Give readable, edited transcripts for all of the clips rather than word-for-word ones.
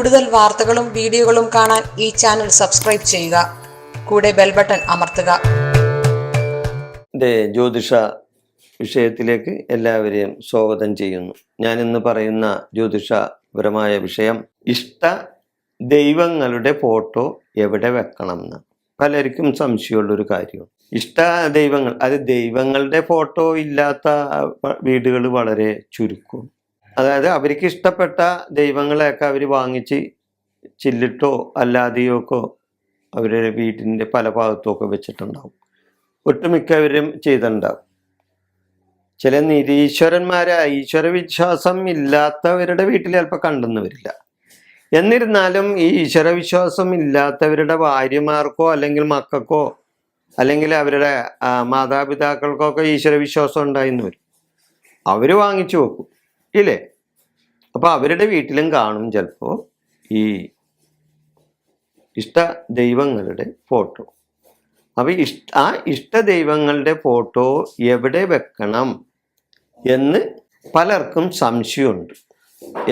കൂടുതൽ വാർത്തകളും വീഡിയോകളും കാണാൻ ഈ ചാനൽ സബ്സ്ക്രൈബ് ചെയ്യുക. കൂടെ ബെൽ ബട്ടൺ അമർത്തുക. ജ്യോതിഷ വിഷയത്തിലേക്ക് എല്ലാവരെയും സ്വാഗതം ചെയ്യുന്നു. ഞാൻ ഇന്ന് പറയുന്ന ജ്യോതിഷപരമായ വിഷയം ഇഷ്ട ദൈവങ്ങളുടെ ഫോട്ടോ എവിടെ വെക്കണം എന്ന് പലർക്കും സംശയമുള്ളൊരു കാര്യമാണ്. ഇഷ്ട ദൈവങ്ങൾ, അത് ദൈവങ്ങളുടെ ഫോട്ടോ ഇല്ലാത്ത വീടുകൾ വളരെ ചുരുക്കും. അതായത് അവർക്ക് ഇഷ്ടപ്പെട്ട ദൈവങ്ങളെയൊക്കെ അവർ വാങ്ങിച്ച് ചില്ലിട്ടോ അല്ലാതെയോ ഒക്കെ അവരുടെ വീട്ടിൻ്റെ പല ഭാഗത്തുമൊക്കെ വെച്ചിട്ടുണ്ടാവും. ഒട്ടുമിക്കവരും ചെയ്തിട്ടുണ്ടാവും. ചില നിരീശ്വരന്മാരെ, ഈശ്വരവിശ്വാസം ഇല്ലാത്തവരുടെ വീട്ടിൽ ചിലപ്പോൾ കണ്ടെന്ന് വരില്ല. എന്നിരുന്നാലും ഈ ഈശ്വരവിശ്വാസം ഇല്ലാത്തവരുടെ ഭാര്യമാർക്കോ അല്ലെങ്കിൽ മക്കൾക്കോ അല്ലെങ്കിൽ അവരുടെ മാതാപിതാക്കൾക്കോ ഒക്കെ ഈശ്വരവിശ്വാസം ഉണ്ടായിന്ന് വരും. അവർ വാങ്ങിച്ചു വെക്കും ഇല്ലേ? അപ്പോൾ അവരുടെ വീട്ടിലും കാണും ചിലപ്പോൾ ഈ ഇഷ്ട ദൈവങ്ങളുടെ ഫോട്ടോ. അപ്പോൾ ആ ഇഷ്ട ദൈവങ്ങളുടെ ഫോട്ടോ എവിടെ വെക്കണം എന്ന് പലർക്കും സംശയമുണ്ട്.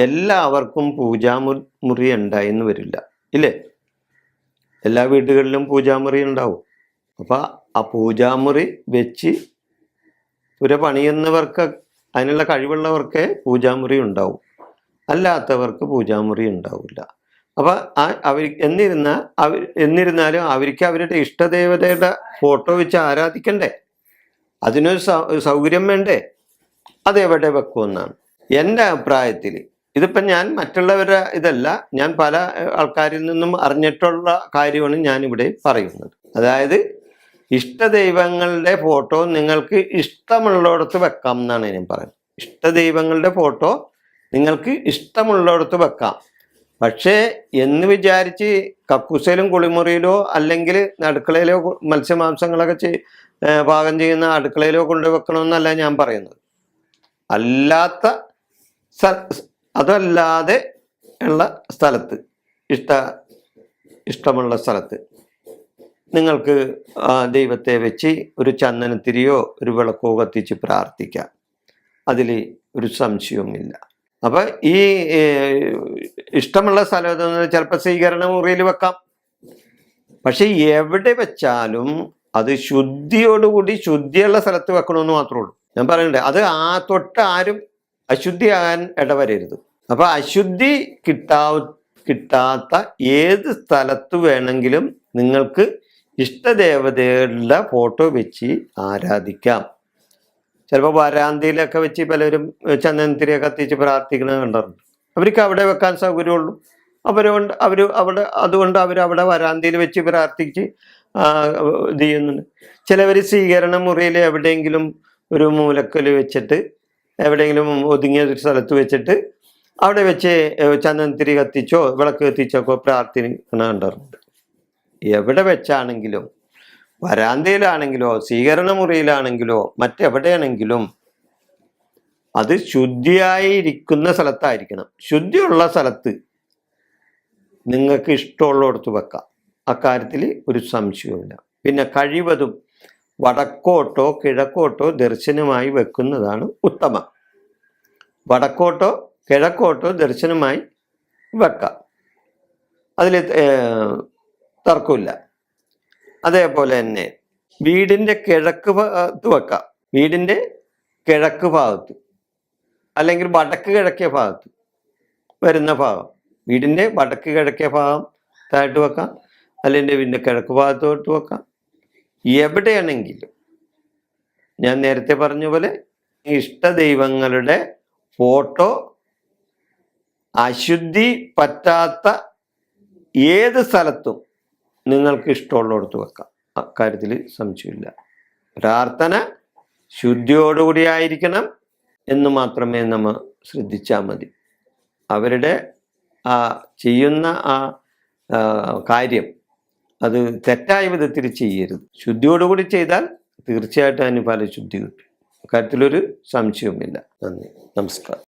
എല്ലാവർക്കും പൂജാമുറി ഉണ്ടായിന്ന് വരില്ല ഇല്ലേ? എല്ലാ വീടുകളിലും പൂജാമുറി ഉണ്ടാവും. അപ്പോൾ ആ പൂജാമുറി വെച്ച് പുര പണിയുന്നവർക്ക്, അതിനുള്ള കഴിവുള്ളവർക്ക് പൂജാമുറി ഉണ്ടാവും, അല്ലാത്തവർക്ക് പൂജാമുറി ഉണ്ടാവില്ല. അപ്പോൾ എന്നിരുന്നാലും അവർക്ക് അവരുടെ ഇഷ്ടദേവതയുടെ ഫോട്ടോ വെച്ച് ആരാധിക്കണ്ടേ? അതിനൊരു സൗകര്യം വേണ്ടേ? അതെവിടെ വെക്കുമെന്നാണ് എൻ്റെ അഭിപ്രായത്തിൽ. ഇതിപ്പം ഞാൻ മറ്റുള്ളവരുടെ ഇതല്ല, ഞാൻ പല ആൾക്കാരിൽ നിന്നും അറിഞ്ഞിട്ടുള്ള കാര്യമാണ് ഞാനിവിടെ പറയുന്നത്. അതായത് ഇഷ്ടദൈവങ്ങളുടെ ഫോട്ടോ നിങ്ങൾക്ക് ഇഷ്ടമുള്ളിടത്ത് വെക്കാം എന്നാണ് ഞാൻ പറയുന്നത്. ഇഷ്ടദൈവങ്ങളുടെ ഫോട്ടോ നിങ്ങൾക്ക് ഇഷ്ടമുള്ളിടത്ത് വെക്കാം. പക്ഷേ എന്ന് വിചാരിച്ച് കക്കൂസയിലും കുളിമുറിയിലോ അല്ലെങ്കിൽ അടുക്കളയിലോ മത്സ്യമാംസങ്ങളൊക്കെ പാകം ചെയ്യുന്ന അടുക്കളയിലോ കൊണ്ടുവെക്കണമെന്നല്ല ഞാൻ പറയുന്നത്. അതല്ലാതെ ഉള്ള സ്ഥലത്ത്, ഇഷ്ടമുള്ള സ്ഥലത്ത് നിങ്ങൾക്ക് ദൈവത്തെ വെച്ച് ഒരു ചന്ദനത്തിരിയോ ഒരു വിളക്കോ കത്തിച്ച് പ്രാർത്ഥിക്കാം. അതിൽ ഒരു സംശയവുമില്ല. അപ്പം ഈ ഇഷ്ടമുള്ള സ്ഥലം ചിലപ്പോൾ സ്വീകരണ മുറിയിൽ വെക്കാം. പക്ഷെ എവിടെ വെച്ചാലും അത് ശുദ്ധിയോടുകൂടി ശുദ്ധിയുള്ള സ്ഥലത്ത് വെക്കണമെന്ന് മാത്രമേ ഉള്ളൂ. ഞാൻ പറയണ്ടേ, അത് തൊട്ട് ആരും അശുദ്ധിയാകാൻ ഇടവരരുത്. അപ്പം അശുദ്ധി കിട്ടാത്ത ഏത് സ്ഥലത്ത് വേണമെങ്കിലും നിങ്ങൾക്ക് ഇഷ്ടദേവതകളുടെ ഫോട്ടോ വെച്ച് ആരാധിക്കാം. ചിലപ്പോൾ വരാന്തയിലൊക്കെ വെച്ച് പലരും ചന്ദനത്തിരിയൊക്കെ കത്തിച്ച് പ്രാർത്ഥിക്കുന്നത് കണ്ടിട്ടുണ്ട്. അവർക്ക് അവിടെ വെക്കാൻ സൗകര്യമുള്ളൂ. അതുകൊണ്ട് അവരവിടെ വരാന്തയിൽ വെച്ച് പ്രാർത്ഥിച്ച് ഇത് ചെയ്യുന്നുണ്ട്. ചിലവർ സ്വീകരണ മുറിയിൽ എവിടെയെങ്കിലും ഒരു മൂലക്കൽ വെച്ചിട്ട്, എവിടെയെങ്കിലും ഒതുങ്ങിയ ഒരു സ്ഥലത്ത് വെച്ചിട്ട് അവിടെ വെച്ച് ചന്ദനത്തിരി കത്തിച്ചോ വിളക്ക് കത്തിച്ചൊക്കെ പ്രാർത്ഥിക്കുന്ന കണ്ടിട്ടുണ്ട്. എവിടെ വെച്ചാണെങ്കിലും, വരാന്തയിലാണെങ്കിലോ സ്വീകരണ മുറിയിലാണെങ്കിലോ മറ്റെവിടെയാണെങ്കിലും അത് ശുദ്ധിയായിരിക്കുന്ന സ്ഥലത്തായിരിക്കണം. ശുദ്ധിയുള്ള സ്ഥലത്ത് നിങ്ങൾക്ക് ഇഷ്ടമുള്ളിടത്ത് വെക്കാം. അക്കാര്യത്തിൽ ഒരു സംശയവുമില്ല. പിന്നെ കഴിവതും വടക്കോട്ടോ കിഴക്കോട്ടോ ദർശനമായി വെക്കുന്നതാണ് ഉത്തമം. വടക്കോട്ടോ കിഴക്കോട്ടോ ദർശനമായി വെക്കാം, അതിൽ തർക്കമില്ല. അതേപോലെ തന്നെ വീടിൻ്റെ കിഴക്ക് ഭാഗത്ത് വെക്കാം. വീടിൻ്റെ കിഴക്ക് ഭാഗത്ത് അല്ലെങ്കിൽ വടക്ക് കിഴക്കേ ഭാഗത്ത് വരുന്ന ഭാഗം, വീടിൻ്റെ വടക്ക് കിഴക്കേ ഭാഗത്തായിട്ട് വെക്കാം, അല്ലെങ്കിൽ വീടിൻ്റെ കിഴക്ക് ഭാഗത്തോട്ട് വെക്കാം. എവിടെയാണെങ്കിലും ഞാൻ നേരത്തെ പറഞ്ഞ പോലെ ഇഷ്ടദൈവങ്ങളുടെ ഫോട്ടോ അശുദ്ധി പറ്റാത്ത ഏത് സ്ഥലത്തും നിങ്ങൾക്ക് ഇഷ്ടമുള്ളിടത്ത് വെക്കാം. അക്കാര്യത്തിൽ സംശയമില്ല. പ്രാർത്ഥന ശുദ്ധിയോടുകൂടി ആയിരിക്കണം എന്ന് മാത്രമേ നമ്മൾ ശ്രദ്ധിച്ചാൽ മതി. അവരുടെ ചെയ്യുന്ന കാര്യം അത് തെറ്റായ വിധത്തിൽ ചെയ്യരുത്. ശുദ്ധിയോടുകൂടി ചെയ്താൽ തീർച്ചയായിട്ടും അതിന് പല ശുദ്ധി കിട്ടും. അക്കാര്യത്തിലൊരു സംശയവുമില്ല. നന്ദി, നമസ്കാരം.